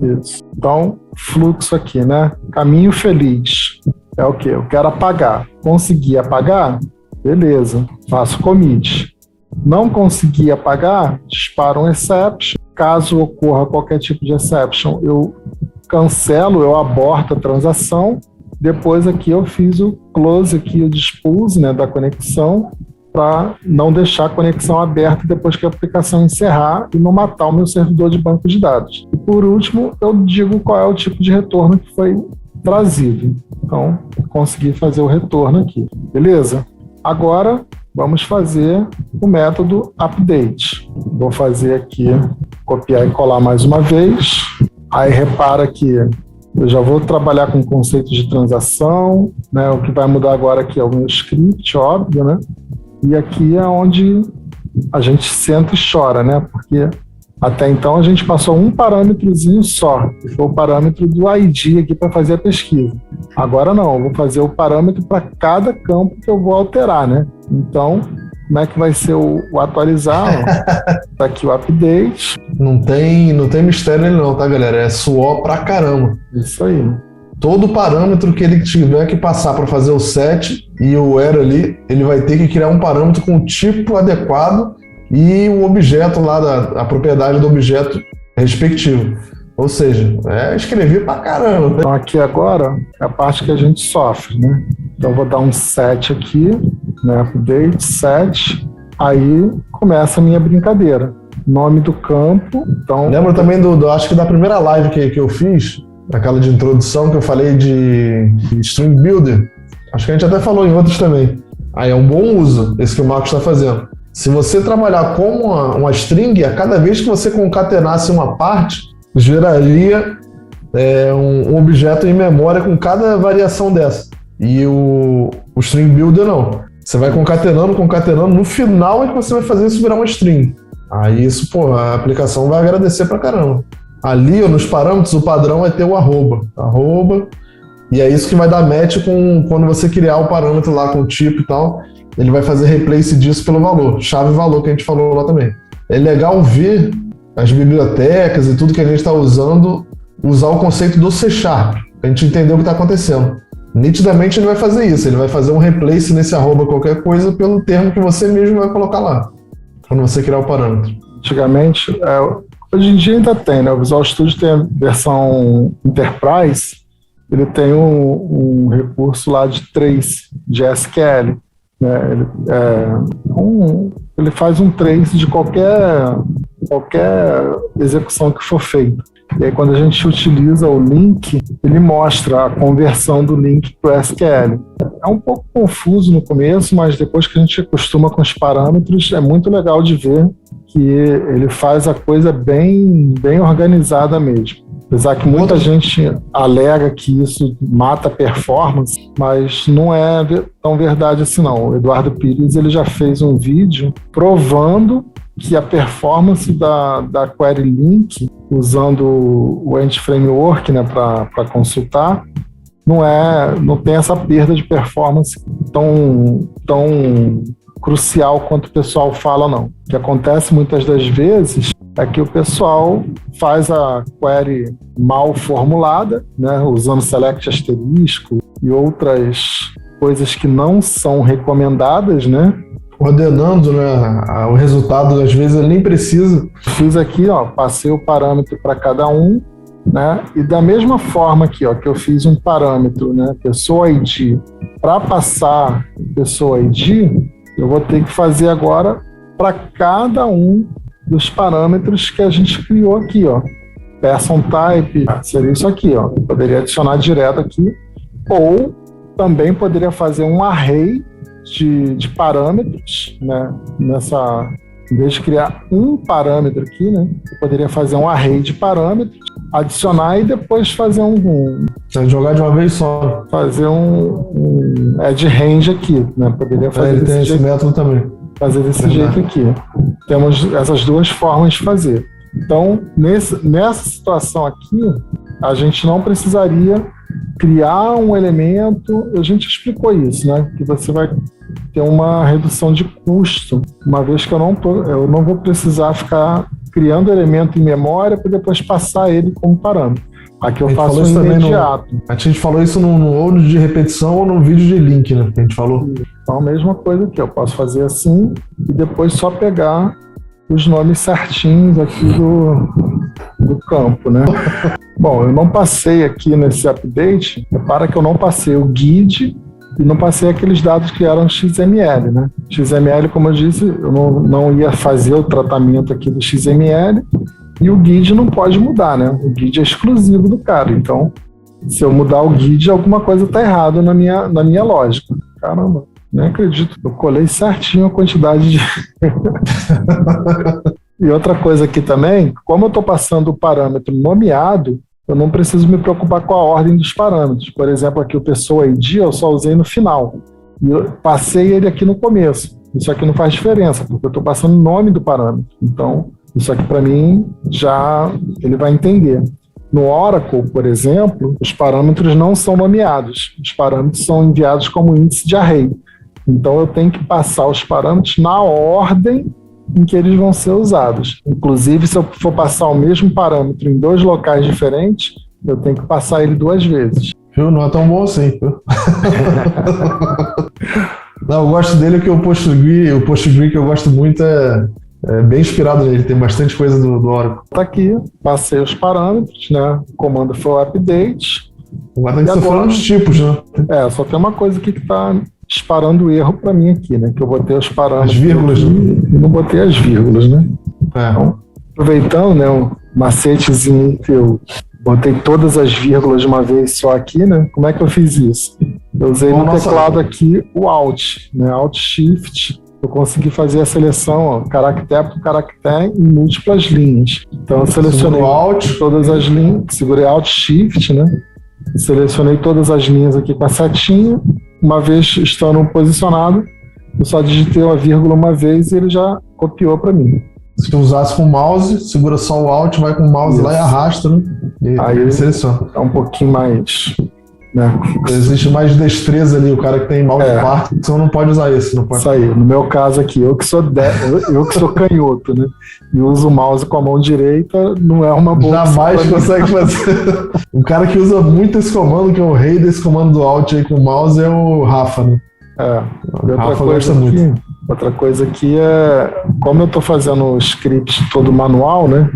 Isso. Então, fluxo aqui, né? Caminho feliz. É o quê? Eu quero apagar. Consegui apagar? Beleza. Faço commit. Não consegui apagar? Disparo um exception. Caso ocorra qualquer tipo de exception, eu cancelo, eu aborto a transação. Depois aqui eu fiz o close, aqui o dispose, né, da conexão, para não deixar a conexão aberta depois que a aplicação encerrar e não matar o meu servidor de banco de dados. E por último, eu digo qual é o tipo de retorno que foi trazido. Então, consegui fazer o retorno aqui. Beleza? Agora, vamos fazer o método update. Vou fazer aqui, copiar e colar mais uma vez. Aí repara que eu já vou trabalhar com o conceito de transação, né? O que vai mudar agora aqui é o meu script, óbvio, né? E aqui é onde a gente senta e chora, né? Porque até então a gente passou um parâmetrozinho só, que foi o parâmetro do ID aqui para fazer a pesquisa. Agora não, eu vou fazer o parâmetro para cada campo que eu vou alterar, né? Então, como é que vai ser o atualizar? Tá aqui o update. Não tem mistério nele não, tá, galera? É suor pra caramba. Isso aí. Todo parâmetro que ele tiver que passar para fazer o set e o where ali, ele vai ter que criar um parâmetro com o tipo adequado e o objeto lá, a propriedade do objeto respectivo. Ou seja, escrever pra caramba. Então aqui agora é a parte que a gente sofre, né? Então eu vou dar um set aqui, né? Update, set, aí começa a minha brincadeira. Nome do campo, então... Lembra também acho que da primeira live que eu fiz, aquela de introdução que eu falei de String Builder, acho que a gente até falou em outros também. Aí é um bom uso, esse que o Marcos está fazendo. Se você trabalhar com uma string, a cada vez que você concatenasse uma parte, geraria um objeto em memória com cada variação dessa. E o String Builder não. Você vai concatenando, no final é que você vai fazer isso virar uma string. Aí isso, a aplicação vai agradecer pra caramba. Ali, nos parâmetros, o padrão vai ter o arroba, e é isso que vai dar match quando você criar o parâmetro lá com o tipo e tal, ele vai fazer replace disso pelo valor, chave valor que a gente falou lá também. É legal ver as bibliotecas e tudo que a gente está usando, usar o conceito do C#, pra gente entender o que está acontecendo. Nitidamente ele vai fazer isso, ele vai fazer um replace nesse arroba qualquer coisa pelo termo que você mesmo vai colocar lá, quando você criar o parâmetro. Antigamente, hoje em dia ainda tem, né? O Visual Studio tem a versão Enterprise, ele tem um recurso lá de trace, de SQL. Né? Ele faz um trace de qualquer execução que for feita. E aí quando a gente utiliza o link, ele mostra a conversão do link para o SQL. É um pouco confuso no começo, mas depois que a gente acostuma com os parâmetros, é muito legal de ver que ele faz a coisa bem organizada mesmo. Apesar que muita gente alega que isso mata a performance, mas não é tão verdade assim não. O Eduardo Pires ele já fez um vídeo provando que a performance da Query Link, usando o Ant Framework, né, para consultar, não tem essa perda de performance tão crucial quanto o pessoal fala, não. O que acontece muitas das vezes é que o pessoal faz a query mal formulada, né, usando select asterisco e outras coisas que não são recomendadas, né? Ordenando, né, o resultado, às vezes ele nem precisa. Fiz aqui, passei o parâmetro para cada um, né? E da mesma forma aqui, que eu fiz um parâmetro, né, pessoa ID, para passar pessoa ID, eu vou ter que fazer agora para cada um dos parâmetros que a gente criou aqui, person type, seria isso aqui, eu poderia adicionar direto aqui, ou também poderia fazer um array de parâmetros, né, em vez de criar um parâmetro aqui, né, eu poderia fazer um array de parâmetros, adicionar e depois fazer jogar de uma vez só. Fazer um add range aqui, né, poderia fazer ele tem esse método também. Fazer desse jeito aqui. Temos essas duas formas de fazer. Então, nessa situação aqui, a gente não precisaria criar um elemento, a gente explicou isso, né? Que você vai ter uma redução de custo, uma vez que eu não vou precisar ficar criando elemento em memória para depois passar ele como parâmetro. Aqui eu faço um imediato. A gente falou isso no ou de repetição ou no vídeo de link, né? Que a gente falou. Então, a mesma coisa aqui. Eu posso fazer assim e depois só pegar os nomes certinhos aqui do campo, né? Bom, eu não passei aqui nesse update. Repara que eu não passei o guide e não passei aqueles dados que eram XML, né? XML, como eu disse, eu não ia fazer o tratamento aqui do XML. E o guide não pode mudar, né? O guide é exclusivo do cara. Então, se eu mudar o guide, alguma coisa está errada na minha lógica. Caramba, nem acredito. Eu colei certinho a quantidade de... E outra coisa aqui também, como eu estou passando o parâmetro nomeado, eu não preciso me preocupar com a ordem dos parâmetros. Por exemplo, aqui o Pessoa ID eu só usei no final. E eu passei ele aqui no começo. Isso aqui não faz diferença, porque eu estou passando o nome do parâmetro. Então, isso aqui para mim já ele vai entender. No Oracle, por exemplo, os parâmetros não são nomeados. Os parâmetros são enviados como índice de array. Então eu tenho que passar os parâmetros na ordem em que eles vão ser usados. Inclusive, se eu for passar o mesmo parâmetro em 2 locais diferentes, eu tenho que passar ele 2 vezes. Viu? Não é tão bom assim. Não, eu gosto dele que o Postgre que eu gosto muito é bem inspirado nele, tem bastante coisa do Oracle. Tá aqui, passei os parâmetros, né? O comando foi o update. Agora tem que falando dos tipos, né? Só tem uma coisa aqui que tá disparando erro para mim aqui, né? Que eu botei os parâmetros. As vírgulas, aqui, né? E não botei as vírgulas, né? Então, aproveitando, né? Um macetezinho que eu botei todas as vírgulas de uma vez só aqui, né? Como é que eu fiz isso? Eu usei no teclado aqui o Alt, né? Alt Shift. Eu consegui fazer a seleção, ó, caractere por caractere em múltiplas linhas. Então eu selecionei todas as linhas, segurei Alt Shift, né? Selecionei todas as linhas aqui com a setinha. Uma vez estando posicionado, eu só digitei uma vírgula uma vez e ele já copiou para mim. Se tu usasse com o mouse, segura só o Alt, vai com o mouse lá e arrasta, né? E aí ele seleciona. É um pouquinho mais... Né? Existe mais destreza ali, o cara que tem mouse de Parkinson não pode usar esse. Não pode. Isso aí, no meu caso aqui, eu que sou canhoto, né? E uso o mouse com a mão direita, não é uma boa. Jamais consegue fazer. Um cara que usa muito esse comando, que é o rei desse comando do Alt aí com o mouse, é o Rafa, né? Rafa gosta muito. Outra coisa aqui é, como eu estou fazendo o script todo manual, né?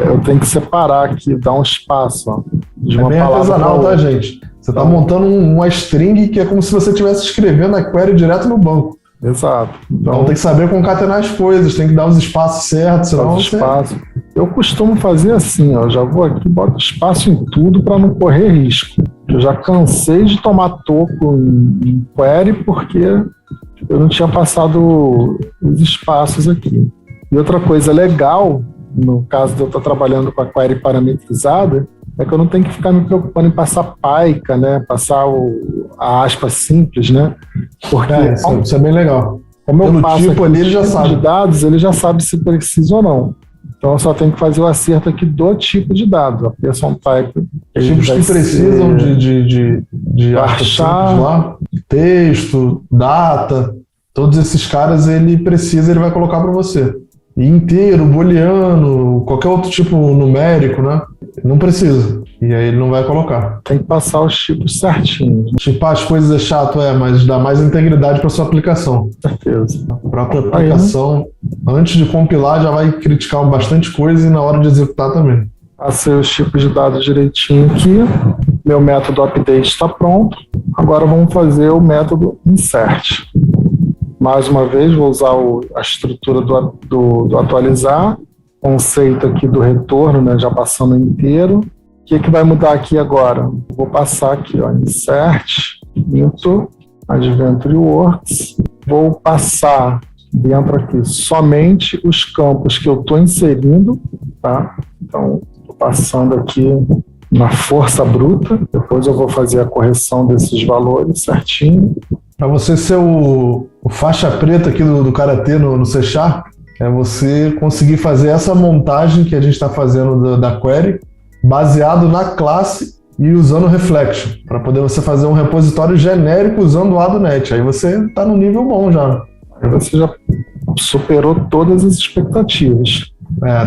Eu tenho que separar aqui, dar um espaço, ó, de uma bem palavra artesanal, tá, gente? Você está montando uma string que é como se você estivesse escrevendo a query direto no banco. Exato. Então tem que saber concatenar as coisas, tem que dar os espaços certos, senão Eu costumo fazer assim, ó, já vou aqui, boto espaço em tudo para não correr risco. Eu já cansei de tomar toco em query porque eu não tinha passado os espaços aqui. E outra coisa legal, no caso de eu estar trabalhando com a query parametrizada, é que eu não tenho que ficar me preocupando em passar paica, né? Passar a aspa simples, né? Porque isso é bem legal. Como eu passo tipo ali, ele já sabe. De dados, ele já sabe se precisa ou não. Então eu só tenho que fazer o acerto aqui do tipo de dado, a person type. Tipos que precisam de achar lá, texto, data, todos esses caras ele vai colocar para você. E inteiro, booleano, qualquer outro tipo numérico, né? Não precisa. E aí ele não vai colocar. Tem que passar os tipos certinhos. Tipar as coisas é chato, mas dá mais integridade para sua aplicação. Com certeza. A própria aplicação, antes de compilar, já vai criticar bastante coisa e na hora de executar também. Passei os tipos de dados direitinho aqui. Meu método update está pronto. Agora vamos fazer o método insert. Mais uma vez, vou usar a estrutura do atualizar. Conceito aqui do retorno, né, já passando inteiro. O que vai mudar aqui agora? Vou passar aqui, ó, insert, into, Adventure Works. Vou passar dentro aqui somente os campos que eu estou inserindo, tá? Então, estou passando aqui na força bruta. Depois eu vou fazer a correção desses valores certinho. Para você ser o faixa preta aqui do Karatê no C#, é você conseguir fazer essa montagem que a gente está fazendo da query, baseado na classe e usando o Reflection, para poder você fazer um repositório genérico usando o AdoNet. Aí você está no nível bom já. Aí você já superou todas as expectativas.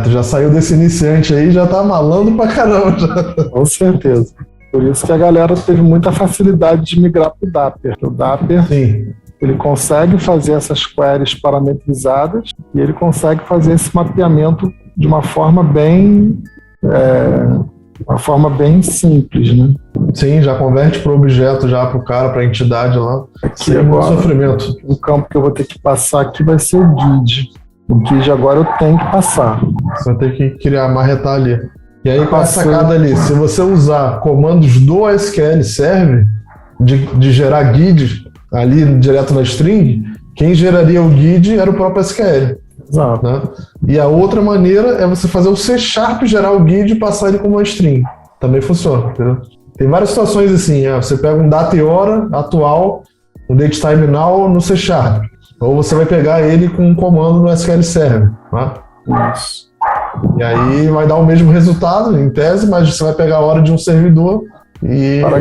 Tu já saiu desse iniciante aí, já tá malandro pra caramba. Já. Com certeza. Por isso que a galera teve muita facilidade de migrar para o Dapper. O Dapper, Sim. ele consegue fazer essas queries parametrizadas e ele consegue fazer esse mapeamento de uma forma bem simples, né? Sim, já converte para o objeto, já para o cara, para a entidade lá. Aqui sem muito agora, sofrimento. o campo que eu vou ter que passar aqui vai ser o GUID. O GUID agora eu tenho que passar. Você vai ter que criar, marretar ali. E aí, com a Passou. sacada ali, se você usar comandos do SQL Server, de gerar guides ali direto na string, quem geraria o guide era o próprio SQL. Exato. Né? E a outra maneira é você fazer o C# gerar o guide e passar ele como uma string. Também funciona, entendeu? Tem várias situações assim, você pega um data e hora atual, um datetime now no C#. Ou você vai pegar ele com um comando no SQL Server. Né? Isso. E aí vai dar o mesmo resultado, em tese, mas você vai pegar a hora de um servidor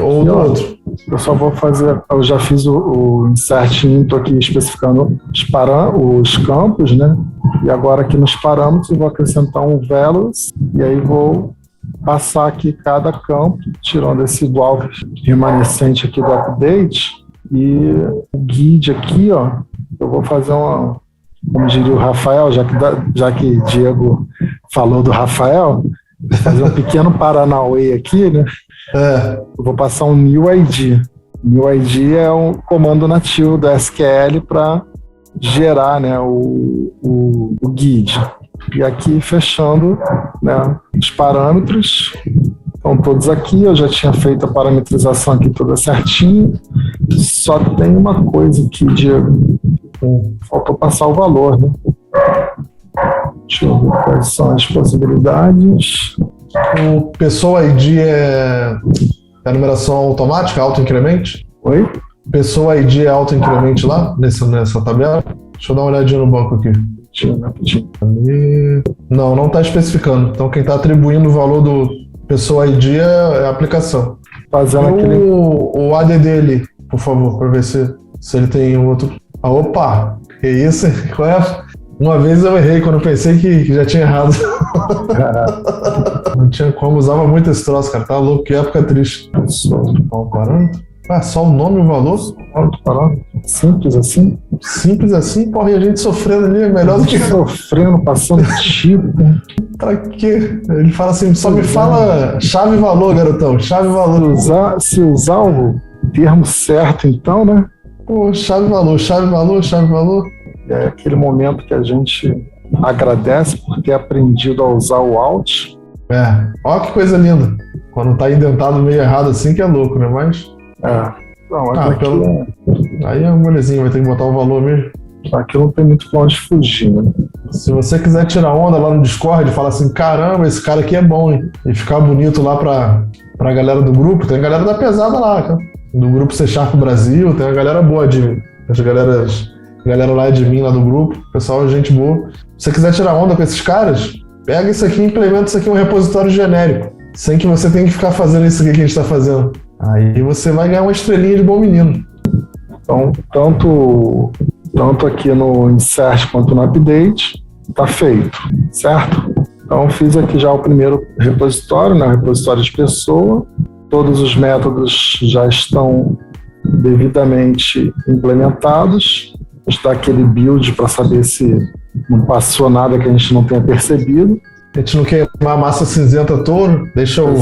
ou do outro. Eu só vou fazer, eu já fiz o insert into aqui especificando os campos, né? E agora aqui nos parâmetros eu vou acrescentar um values e aí vou passar aqui cada campo, tirando esse igual remanescente aqui do update, e o guide aqui, ó, eu vou fazer uma, como diria o Rafael, já que Diego falou do Rafael, vou fazer um pequeno Paranauê aqui, né? Eu vou passar um new ID. New ID é um comando nativo do SQL para gerar, né, o guide. E aqui fechando, né, os parâmetros, estão todos aqui. Eu já tinha feito a parametrização aqui toda certinho. Só tem uma coisa aqui, Diego. Faltou passar o valor, né? Deixa eu ver quais são as possibilidades. O Pessoa ID é a numeração automática, auto-incremente? Oi? Pessoa ID é auto-incremente lá, nessa tabela? Deixa eu dar uma olhadinha no banco aqui. Não está especificando. Então quem está atribuindo o valor do Pessoa ID é a aplicação. Fazendo o ADD ali, por favor, para ver se ele tem um outro. Opa! Que isso? Qual é? Uma vez eu errei quando eu pensei que já tinha errado. Não tinha como, usava muito esse troço, cara. Tá louco, que época triste. Só o parâmetro? Só o nome e o valor? Simples assim? Simples assim? Porra, e a gente sofrendo ali é melhor do que... Sofrendo, passando tipo. Pra quê? Ele fala assim, só me fala chave e valor, garotão. Chave e valor. Se usar o termo certo, então, né? Pô, chave e valor, chave e valor, chave e valor. É aquele momento que a gente agradece por ter aprendido a usar o Alt. Olha que coisa linda. Quando tá indentado meio errado assim, que é louco, né? Mas... Não, aí é um molezinho, vai ter que botar o valor mesmo. Aqui não tem muito pra onde fugir, né? Se você quiser tirar onda lá no Discord, fala assim, caramba, esse cara aqui é bom, hein? E ficar bonito lá pra galera do grupo, tem a galera da pesada lá, cara. Do grupo C# Brasil, tem a galera boa galera lá de mim, lá do grupo, pessoal, gente boa. Se você quiser tirar onda com esses caras, pega isso aqui e implementa isso aqui em um repositório genérico, sem que você tenha que ficar fazendo isso aqui que a gente tá fazendo. Aí você vai ganhar uma estrelinha de bom menino. Então, tanto aqui no insert quanto no update, tá feito, certo? Então, fiz aqui já o primeiro repositório, né? O repositório de pessoa. Todos os métodos já estão devidamente implementados. A gente dá aquele build para saber se não passou nada que a gente não tenha percebido. A gente não queimar a massa cinzenta toda, deixa o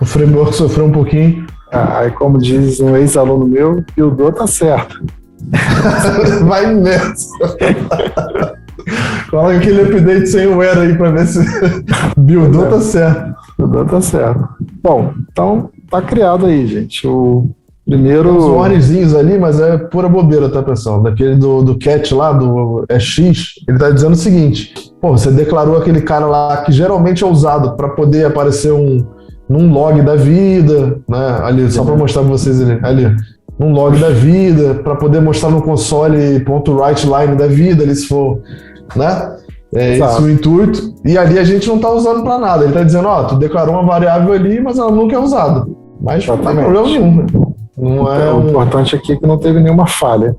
framework sofrer um pouquinho. Aí, como diz um ex-aluno meu, buildou tá certo. Vai nessa. Coloca aquele update sem o erro aí para ver se buildou tá certo. Buildou tá certo. Bom, então tá criado aí, gente. O primeiro... Tem uns warningzinhos ali, mas é pura bobeira, tá, pessoal? Daquele do cat lá, do EX, ele tá dizendo o seguinte: você declarou aquele cara lá que geralmente é usado para poder aparecer num log da vida, né? Ali, só para mostrar para vocês ali. Num log da vida, para poder mostrar no console .writeLine da vida, ali se for, né? Esse o intuito. E ali a gente não tá usando para nada. Ele tá dizendo, tu declarou uma variável ali, mas ela nunca é usada. Mas não tem problema nenhum, né? Não é o importante aqui é que não teve nenhuma falha.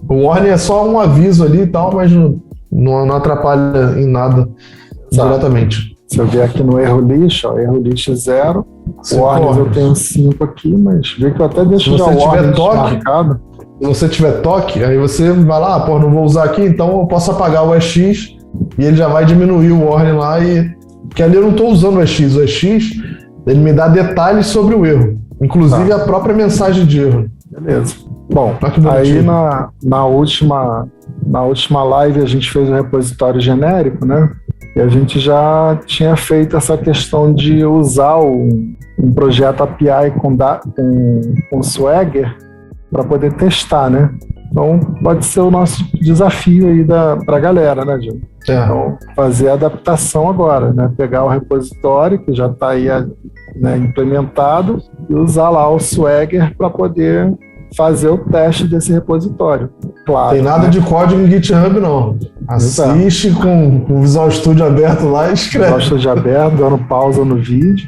O warning é só um aviso ali e tal, mas não atrapalha em nada diretamente. Se eu vier aqui no erro list, ó, erro list 0, warnings eu tenho 5 aqui, mas vê que eu até deixo já o warning marcado. Se você tiver toque, aí você vai lá, não vou usar aqui, então eu posso apagar o EX e ele já vai diminuir o warning lá, porque ali eu não estou usando o EX. O EX, ele me dá detalhes sobre o erro, inclusive a própria mensagem de erro. Beleza. Bom, aí na última live a gente fez um repositório genérico, né? E a gente já tinha feito essa questão de usar um projeto API com Swagger para poder testar, né? Então pode ser o nosso desafio aí para a galera, né, Gil? Então fazer a adaptação agora, né? Pegar o repositório que já está aí, né, implementado e usar lá o Swagger para poder fazer o teste desse repositório. Claro. Tem nada de código em GitHub, não. Assiste com o Visual Studio aberto lá e escreve. Visual Studio aberto, dando pausa no vídeo.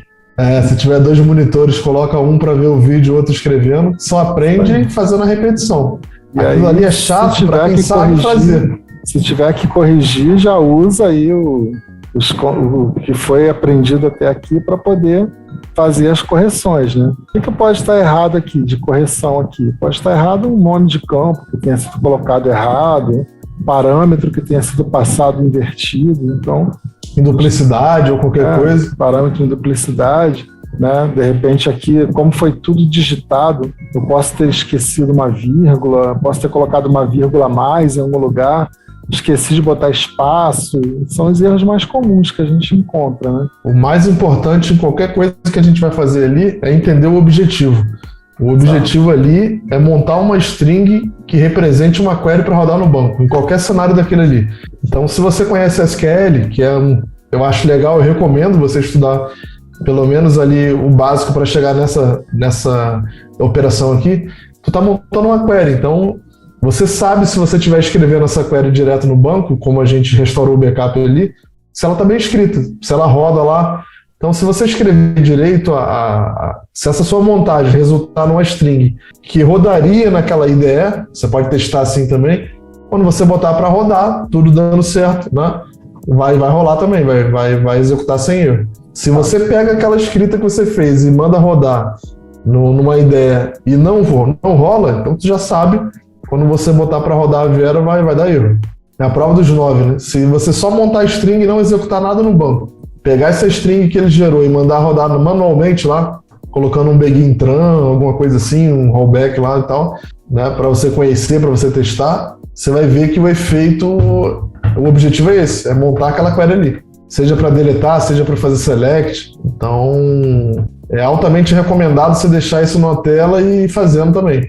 Se tiver 2 monitores, coloca um para ver o vídeo, outro escrevendo. Só aprende fazendo a repetição. E aquilo ali é chato para quem sabe fazer. Se tiver que corrigir, já usa aí o que foi aprendido até aqui para poder fazer as correções, né? O que pode estar errado aqui, de correção aqui? Pode estar errado um nome de campo que tenha sido colocado errado, parâmetro que tenha sido passado invertido, então... Em duplicidade ou qualquer coisa. Parâmetro em duplicidade, né? De repente aqui, como foi tudo digitado, eu posso ter esquecido uma vírgula, posso ter colocado uma vírgula a mais em algum lugar, esqueci de botar espaço, são os erros mais comuns que a gente encontra, né? O mais importante em qualquer coisa que a gente vai fazer ali é entender o objetivo. O objetivo ali é montar uma string que represente uma query para rodar no banco, em qualquer cenário daquele ali. Então, se você conhece SQL, que eu acho legal, eu recomendo você estudar pelo menos ali o básico para chegar nessa operação aqui, tu está montando uma query, então você sabe se você estiver escrevendo essa query direto no banco, como a gente restaurou o backup ali, se ela está bem escrita, se ela roda lá. Então, se você escrever direito, se essa sua montagem resultar numa string que rodaria naquela IDE, você pode testar assim também, quando você botar para rodar, tudo dando certo, né? Vai rolar também, vai executar sem erro. Se você pega aquela escrita que você fez e manda rodar numa IDE e não rola, então tu já sabe, quando você botar para rodar a Vera, vai dar erro. É a prova dos 9, né? Se você só montar a string e não executar nada no banco, pegar essa string que ele gerou e mandar rodar manualmente lá, colocando um begin tran, alguma coisa assim, um rollback lá e tal, né, para você conhecer, para você testar, você vai ver que o efeito, o objetivo é esse, é montar aquela query ali. Seja para deletar, seja para fazer select. Então, é altamente recomendado você deixar isso na tela e ir fazendo também.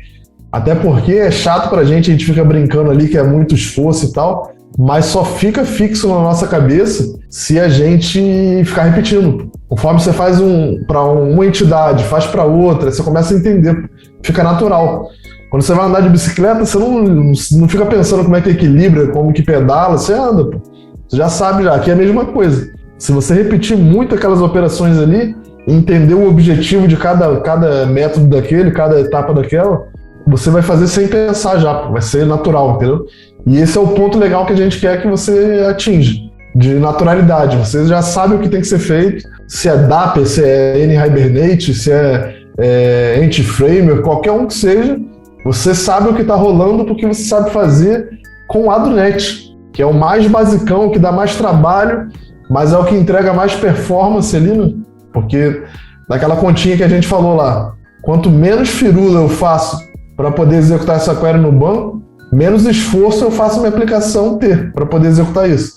Até porque é chato pra gente, a gente fica brincando ali que é muito esforço e tal, mas só fica fixo na nossa cabeça se a gente ficar repetindo. Conforme você faz para uma entidade, faz para outra, você começa a entender, fica natural. Quando você vai andar de bicicleta, você não fica pensando como é que equilibra, como que pedala, você anda, pô. Você já sabe, aqui é a mesma coisa. Se você repetir muito aquelas operações ali, entender o objetivo de cada método daquele, cada etapa daquela, você vai fazer sem pensar já, vai ser natural, entendeu? E esse é o ponto legal que a gente quer que você atinja, de naturalidade. Você já sabe o que tem que ser feito, se é Dapper, se é N-Hibernate, se é Anti-Framer, qualquer um que seja, você sabe o que está rolando porque você sabe fazer com o ADNet, que é o mais basicão, que dá mais trabalho, mas é o que entrega mais performance ali, né? Porque daquela continha que a gente falou lá, quanto menos firula eu faço para poder executar essa query no banco, menos esforço eu faço minha aplicação ter para poder executar isso.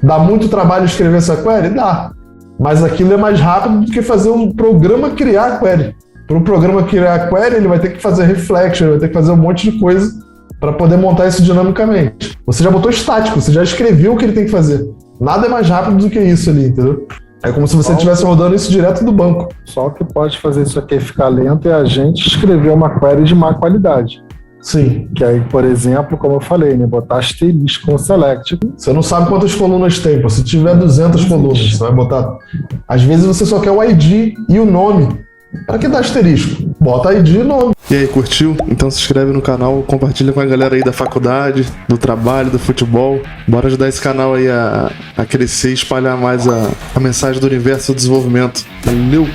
Dá muito trabalho escrever essa query? Dá. Mas aquilo é mais rápido do que fazer um programa criar a query. Para o programa criar a query, ele vai ter que fazer reflection, ele vai ter que fazer um monte de coisa para poder montar isso dinamicamente. Você já botou estático, você já escreveu o que ele tem que fazer. Nada é mais rápido do que isso ali, entendeu? É como se você estivesse rodando isso direto do banco. Só o que pode fazer isso aqui ficar lento é a gente escrever uma query de má qualidade. Sim. Que aí, por exemplo, como eu falei, né, botar asterisco com select. Você não sabe quantas colunas tem, pô. Se tiver 200 colunas, você vai botar... Às vezes você só quer o ID e o nome. Para que dar asterisco? Bota ID e nome. E aí, curtiu? Então se inscreve no canal, compartilha com a galera aí da faculdade, do trabalho, do futebol. Bora ajudar esse canal aí a crescer e espalhar mais a mensagem do universo do desenvolvimento. Valeu!